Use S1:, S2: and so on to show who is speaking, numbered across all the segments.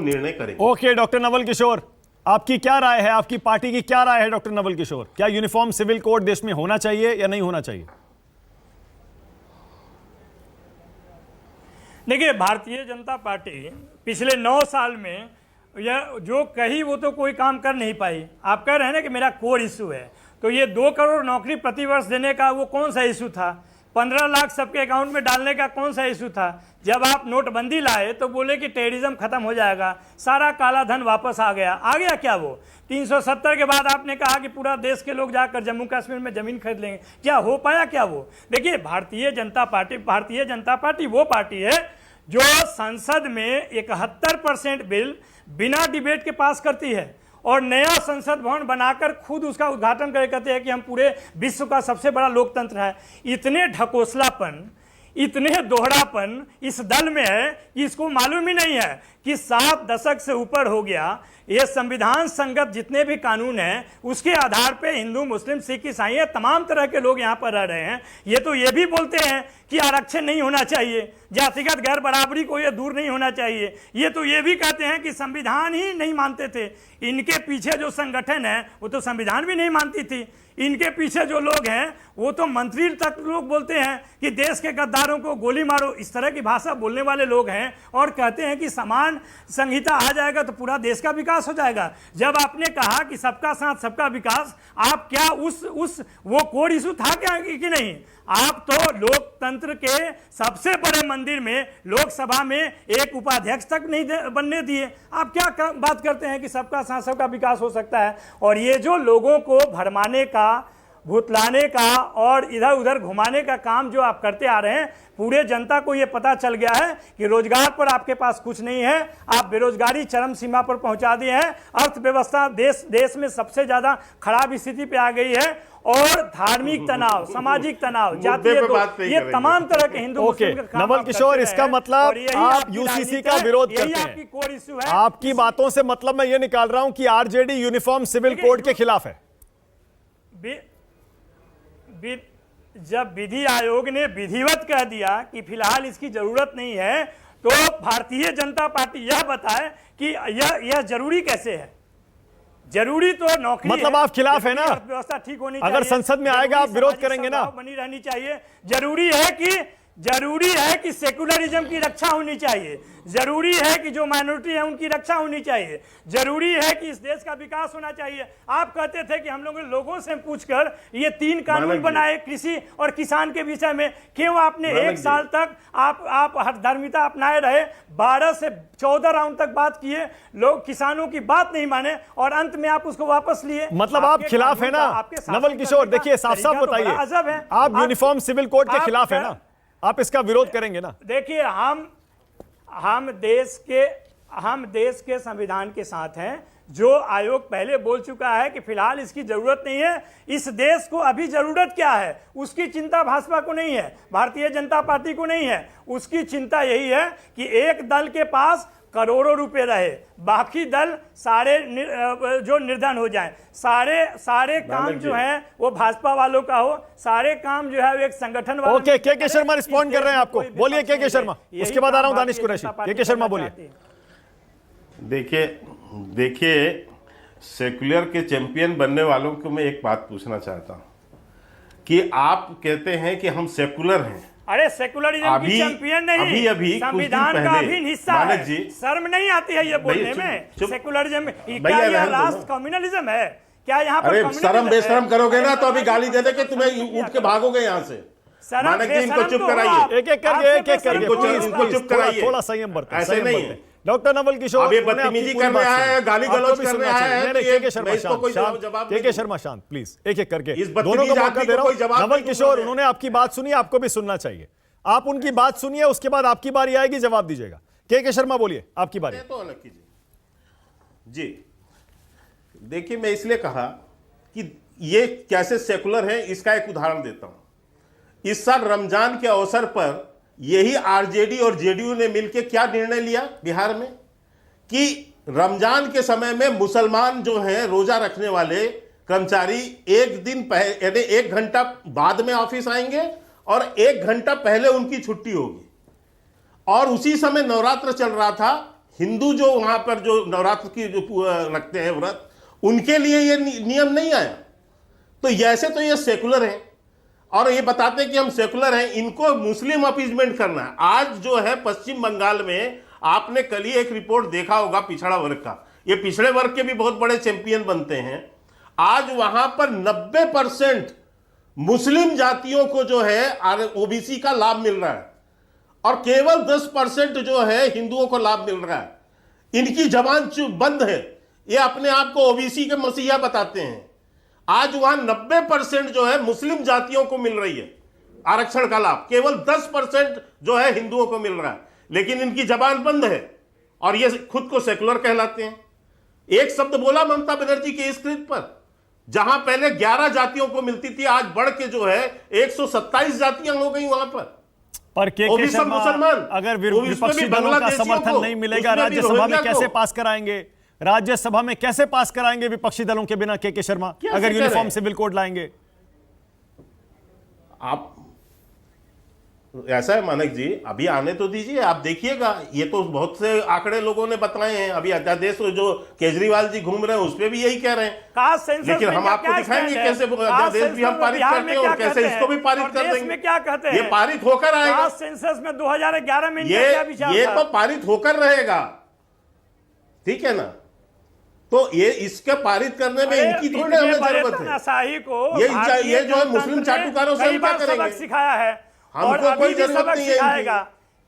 S1: हम निर्णय करेंगे।
S2: ओके डॉक्टर नवल किशोर, आपकी क्या राय है, आपकी पार्टी की क्या राय है डॉक्टर नवल किशोर? क्या यूनिफॉर्म सिविल कोड देश में होना चाहिए या नहीं होना चाहिए?
S3: देखिए, भारतीय जनता पार्टी पिछले 9 साल में यह जो कही वो तो कोई काम कर नहीं पाई। आप कह रहे हैं ना कि मेरा कोर इशू है, तो ये 2 करोड़ नौकरी प्रतिवर्ष देने का वो कौन सा इशू था? 15 लाख सबके अकाउंट में डालने का कौन सा इशू था? जब आप नोटबंदी लाए तो बोले कि टेररिज्म खत्म हो जाएगा, सारा काला धन वापस आ गया क्या वो? 370 के बाद आपने कहा कि पूरा देश के लोग जाकर जम्मू कश्मीर में जमीन खरीद लेंगे, क्या हो पाया क्या वो? देखिए, भारतीय जनता पार्टी वो पार्टी है जो संसद में 71% बिल बिना डिबेट के पास करती है और नया संसद भवन बनाकर खुद उसका उद्घाटन करके कहते हैं कि हम पूरे विश्व का सबसे बड़ा लोकतंत्र है। इतने ढकोसलापन, इतने दोहरापन इस दल में है कि इसको मालूम ही नहीं है कि 7 दशक से ऊपर हो गया, ये संविधान संगत जितने भी कानून हैं उसके आधार पे हिंदू, मुस्लिम, सिख, ईसाई तमाम तरह के लोग यहाँ पर रह रहे हैं। ये तो ये भी बोलते हैं कि आरक्षण नहीं होना चाहिए, जातिगत गैर बराबरी को ये दूर नहीं होना चाहिए। ये तो ये भी कहते हैं कि संविधान ही नहीं मानते थे। इनके पीछे जो संगठन है वो तो संविधान भी नहीं मानती थी। इनके पीछे जो लोग हैं वो तो मंत्री तक लोग बोलते हैं कि देश के गद्दारों को गोली मारो, इस तरह की भाषा बोलने वाले लोग हैं और कहते हैं कि समान संहिता आ जाएगा तो पूरा देश का विकास हो जाएगा। जब आपने कहा कि सबका साथ सबका विकास, आप क्या उस वो कोर इशू था क्या कि नहीं? आप तो लोकतंत्र के सबसे बड़े मंदिर में, लोकसभा में एक उपाध्यक्ष तक नहीं बनने दिए। आप क्या बात करते हैं कि सबका साथ सबका विकास हो सकता है? और ये जो लोगों को भरमाने का, भुतलाने का और इधर उधर घुमाने का काम जो आप करते आ रहे हैं, पूरे जनता को ये पता चल गया है कि रोजगार पर आपके पास कुछ नहीं है। आप बेरोजगारी चरम सीमा पर पहुंचा दिए हैं। अर्थव्यवस्था देश में सबसे ज्यादा खराब स्थिति पे आ गई है और धार्मिक तनाव, सामाजिक तनाव, जातीय, ये तमाम तरह के हिंदू मुस्लिम के काम
S2: नवल किशोर, इसका मतलब आप यूसीसी का विरोध करते हैं।
S3: आपकी कोर इशू है।
S2: आपकी बातों से मतलब मैं ये निकाल रहा हूं कि आरजेडी यूनिफॉर्म सिविल कोड के खिलाफ है।
S3: जब विधि आयोग ने विधिवत कह दिया कि फिलहाल इसकी जरूरत नहीं है, तो भारतीय जनता पार्टी यह बताए कि यह जरूरी कैसे है? जरूरी तो नौकरी
S2: मतलब आप खिलाफ है ना?
S3: व्यवस्था ठीक होनी चाहिए।
S2: अगर संसद में आएगा आप विरोध करेंगे ना?
S3: बनी रहनी चाहिए। जरूरी है कि सेकुलरिज्म की रक्षा होनी चाहिए। जरूरी है कि जो माइनॉरिटी है उनकी रक्षा होनी चाहिए। जरूरी है कि इस देश का विकास होना चाहिए। आप कहते थे कि हम लोगों से पूछकर ये 3 कानून बनाए कृषि और किसान के विषय में। क्यों आपने 1 साल तक आप हठधर्मिता अपनाए रहे? 12 से 14 राउंड तक बात किए, लोग किसानों की बात नहीं माने और अंत में आप उसको वापस लिए।
S2: मतलब आप खिलाफ है ना नवल किशोर? देखिए साफ साफ बताइए, आप यूनिफॉर्म सिविल कोड के खिलाफ है ना? आप इसका विरोध करेंगे ना?
S3: देखिए, हम देश के संविधान के साथ हैं। जो आयोग पहले बोल चुका है कि फिलहाल इसकी जरूरत नहीं है। इस देश को अभी जरूरत क्या है उसकी चिंता भाजपा को नहीं है, भारतीय जनता पार्टी को नहीं है। उसकी चिंता यही है कि एक दल के पास करोड़ों रुपए रहे, बाकी दल सारे जो निर्धन हो जाएं। सारे काम जो है वो भाजपा वालों का हो, सारे काम जो है वो एक संगठन वालों।
S2: ओके, के शर्मा रिस्पॉन्ड कर रहे हैं आपको। बोलिए के शर्मा, उसके बाद आ रहा हूं दानिश कुरैशी। के शर्मा बोलिए।
S1: देखिए सेक्युलर के चैंपियन बनने वालों को मैं एक बात पूछना चाहता हूं कि आप कहते हैं कि हम सेक्युलर हैं।
S3: अरे सेकुलरिज्म की चैंपियन नहीं,
S1: अभी
S3: संविधान का अभिन्न हिस्सा है। शर्म नहीं आती है ये बोलने में? सेकुलरिज्म क्या यह राष्ट्र कम्युनलिज्म है? क्या यहाँ पर
S1: शर्म बेशरम करोगे ना तो अभी गाली दे दे के तुम्हें उठ के भागोगे यहाँ से। इनको चुप कराइए,
S2: एक एक करके
S1: चुप कराइए,
S2: थोड़ा संयम बरतें।
S1: ऐसे नहीं है।
S2: डॉक्टर नवल किशोर,
S1: अब ये बदतमीजी करने आया है, गाली गलौज करने आया है, तो
S2: के शर्मा शांत प्लीज, एक एक करके दोनों को मौका दे रहा हूं। नवल किशोर, उन्होंने आपकी बात सुनी, आपको भी सुनना चाहिए। आप उनकी बात सुनिए, उसके बाद आपकी बारी आएगी, जवाब दीजिएगा। के शर्मा बोलिए, आपकी बारी।
S1: तो अलग कीजिए जी। देखिए, मैं इसलिए कहा कि ये कैसे सेकुलर है, इसका एक उदाहरण देता हूं। इस साल रमजान के अवसर पर यही आरजेडी और जेडीयू ने मिलकर क्या निर्णय लिया बिहार में कि रमजान के समय में मुसलमान जो हैं रोजा रखने वाले कर्मचारी 1 दिन पहले, यानी 1 घंटा बाद में ऑफिस आएंगे और 1 घंटा पहले उनकी छुट्टी होगी। और उसी समय नवरात्र चल रहा था हिंदू जो वहां पर जो नवरात्र की जो रखते हैं व्रत, उनके लिए ये नियम नहीं आया। तो ऐसे तो ये सेकुलर हैं और ये बताते हैं कि हम सेकुलर हैं, इनको मुस्लिम अपीजमेंट करना है। आज जो है पश्चिम बंगाल में, आपने कल ही एक रिपोर्ट देखा होगा पिछड़ा वर्ग का, ये पिछड़े वर्ग के भी बहुत बड़े चैंपियन बनते हैं। आज वहां पर 90% मुस्लिम जातियों को जो है ओबीसी का लाभ मिल रहा है और केवल 10% जो है हिंदुओं को लाभ मिल रहा है। इनकी जबान बंद है, ये अपने आप को ओबीसी के मसीहा बताते हैं। आज वहां 90% जो है मुस्लिम जातियों को मिल रही है आरक्षण का लाभ, केवल 10% जो है हिंदुओं को मिल रहा है, लेकिन इनकी जबान बंद है और ये खुद को सेकुलर कहलाते हैं। एक शब्द बोला ममता बनर्जी के इस क्लिप पर, जहां पहले 11 जातियों को मिलती थी, आज बढ़ के जो है 127 जातियां हो गई वहां पर
S2: के शर्मा, अगर विपक्षी दलों का समर्थन नहीं मिलेगा राज्यसभा में कैसे पास कराएंगे? राज्यसभा में कैसे पास कराएंगे विपक्षी दलों के बिना के शर्मा, अगर यूनिफॉर्म सिविल कोड लाएंगे?
S1: आप ऐसा है मानक जी, अभी आने तो दीजिए, आप देखिएगा। ये तो बहुत से आंकड़े लोगों ने बताए हैं, अभी अध्यादेश जो केजरीवाल जी घूम रहे हैं उस पर भी यही कह रहे हैं। लेकिन हम आपको दिखाएंगे कैसे अध्यादेश भी हम पारित करते हैं और कैसे इसको भी पारित कर देंगे।
S3: क्या कहते हैं,
S1: ये पारित होकर आएगा।
S3: सेंसस में 2011 में
S1: ये तो पारित होकर रहेगा, ठीक है ना। तो ये इसके पारित करने में इनकी थोड़ी हमें जरूरत है। ये जो है मुस्लिम चाटुकारों से क्या करेंगे,
S3: सिखाया है,
S1: हमको कोई जरूरत नहीं है।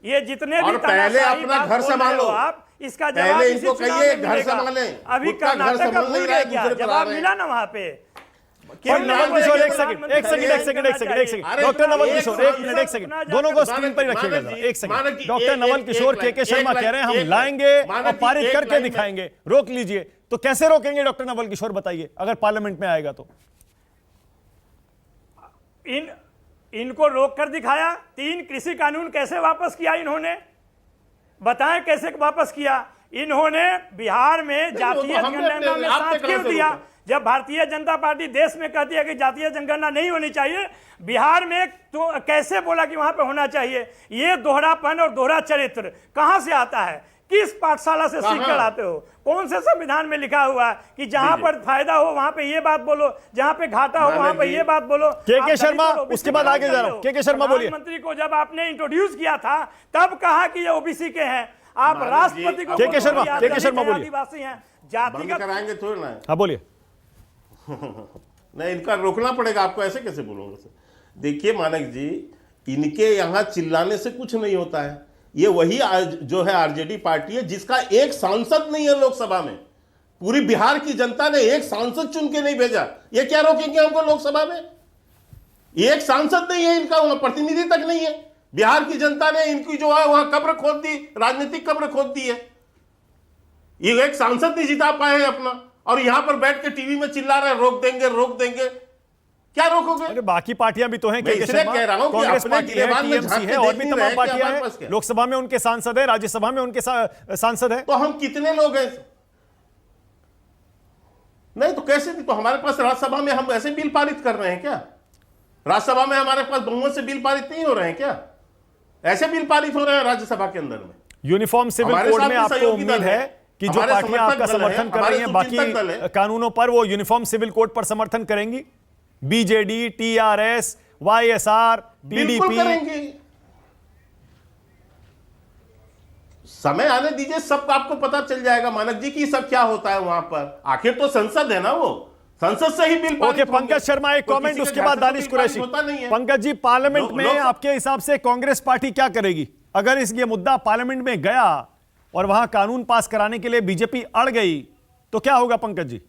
S3: ये जितने
S1: और पहले अपना घर संभालो,
S3: आप इसका
S1: पहले इनको कहिए घर संभाले।
S3: अभी कर्नाटक का भूल गए क्या? जवाब मिला ना वहां पे।
S2: नवल किशोर एक सेकंड डॉक्टर नवल किशोर एक सेकंड, दोनों को स्क्रीन पर रखिएगा एक सेकंड। डॉक्टर नवल किशोर के शर्मा कह रहे हैं हम लाएंगे और पारित करके दिखाएंगे, रोक लीजिए। तो कैसे रोकेंगे डॉक्टर नवल किशोर, बताइए, अगर पार्लियामेंट में आएगा तो?
S3: इनको रोक कर दिखाया। 3 कृषि कानून कैसे वापस किया इन्होंने, बताएं कैसे वापस किया इन्होंने? बिहार में जातीय जनगणना में साथ क्यों दिया? जब भारतीय जनता पार्टी देश में कहती है कि जातीय जनगणना नहीं होनी चाहिए, बिहार में तो कैसे बोला कि वहां पे होना चाहिए? ये दोहरापन और दोहरा चरित्र कहां से आता है? किस पाठशाला से सीख कर आते हो? कौन से संविधान में लिखा हुआ है कि जहां पर फायदा हो वहां पे ये बात बोलो, जहां पे घाटा हो वहां पे ये बात बोलो?
S2: के शर्मा, उसके बाद आगे जा रहा हूं। के शर्मा बोलिए।
S3: प्रधानमंत्री को जब आपने इंट्रोड्यूस किया था तब कहा कि ये ओबीसी के हैं, आप राष्ट्रपति को
S2: के शर्मा बोलिए।
S3: आदिवासी हैं, जाति का
S1: कराएंगे थोड़ी ना।
S2: हाँ बोलिए।
S1: नहीं, इनका रोकना पड़ेगा आपको, ऐसे कैसे बोलोगे? देखिए मानक जी, इनके यहां चिल्लाने से कुछ नहीं होता है। ये वही जो है आरजेडी पार्टी है जिसका एक सांसद नहीं है लोकसभा में। पूरी बिहार की जनता ने एक सांसद चुन के नहीं भेजा, ये क्या रोकेंगे हमको लोकसभा में? एक सांसद नहीं है इनका, वहां प्रतिनिधि तक नहीं है। बिहार की जनता ने इनकी जो है वहां कब्र खोद दी, राजनीतिक कब्र खोद दी है। ये एक सांसद नहीं जिता पाए हैं अपना, और यहां पर बैठ के टीवी में चिल्ला रहे रोक देंगे रोक देंगे। क्या रोकोगे?
S2: अरे बाकी पार्टियां भी तो हैं,
S1: कह रहा हूं
S2: कांग्रेस पार्टी है, टीएमसी है, और भी तमाम पार्टियां हैं। लोकसभा में उनके सांसद है, राज्यसभा में उनके सांसद है।
S1: तो हम कितने लोग हैं? नहीं तो कैसे? तो हमारे पास राज्यसभा में हम ऐसे बिल पारित कर रहे हैं क्या? राज्यसभा में हमारे पास बहुमत से बिल पारित नहीं हो रहे हैं क्या? ऐसे बिल पारित हो रहे हैं राज्यसभा के अंदर में।
S2: यूनिफॉर्म सिविल कोड में आपको उम्मीद है कि जो पार्टियां आपका समर्थन कर रही हैं बाकी कानूनों पर, वो यूनिफॉर्म सिविल कोड पर समर्थन करेंगी? BJD, TRS, YSR, TDP.
S1: समय आने दीजिए, सब आपको पता चल जाएगा मानक जी की सब क्या होता है वहां पर। आखिर तो संसद है ना, वो संसद से ही bill pass.
S2: Okay, Pankaj Sharma एक कमेंट, उसके बाद दानिश कुरैशी। पंकज जी, पार्लियामेंट में आपके हिसाब से कांग्रेस पार्टी क्या करेगी अगर ये मुद्दा पार्लियामेंट में गया और वहां कानून पास कराने के लिए बीजेपी अड़ गई, तो क्या होगा पंकज जी?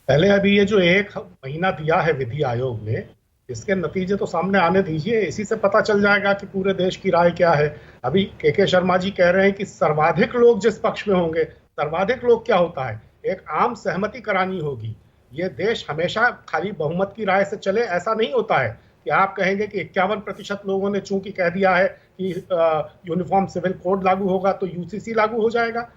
S4: पहले अभी ये जो 1 महीना दिया है विधि आयोग ने, इसके नतीजे तो सामने आने दीजिए, इसी से पता चल जाएगा कि पूरे देश की राय क्या है। अभी के शर्मा जी कह रहे हैं कि सर्वाधिक लोग जिस पक्ष में होंगे, सर्वाधिक लोग क्या होता है? एक आम सहमति करानी होगी। ये देश हमेशा खाली बहुमत की राय से चले ऐसा नहीं होता है कि आप कहेंगे कि 51% लोगों ने चूंकि कह दिया है कि यूनिफॉर्म सिविल कोड लागू होगा तो यूसीसी लागू हो जाएगा।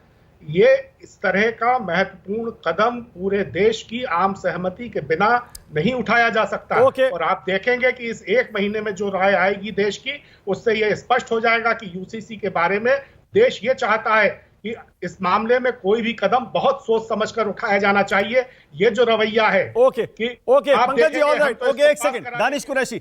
S4: ये इस तरह का महत्वपूर्ण कदम पूरे देश की आम सहमति के बिना नहीं उठाया जा सकता। और आप देखेंगे कि इस 1 महीने में जो राय आएगी देश की, उससे ये स्पष्ट हो जाएगा कि यूसीसी के बारे में देश ये चाहता है कि इस मामले में कोई भी कदम बहुत सोच समझकर उठाया जाना चाहिए। ये जो रवैया है
S2: ओके
S4: कि
S2: ओके
S4: आप
S2: पंकज जी,
S4: देखेंगे,
S2: ऑल
S4: हम
S2: राइट,
S4: तो
S2: ओके,
S4: इसको
S2: एक
S4: पास
S2: सेकंड,
S4: करा
S2: दानिश कुरैशी,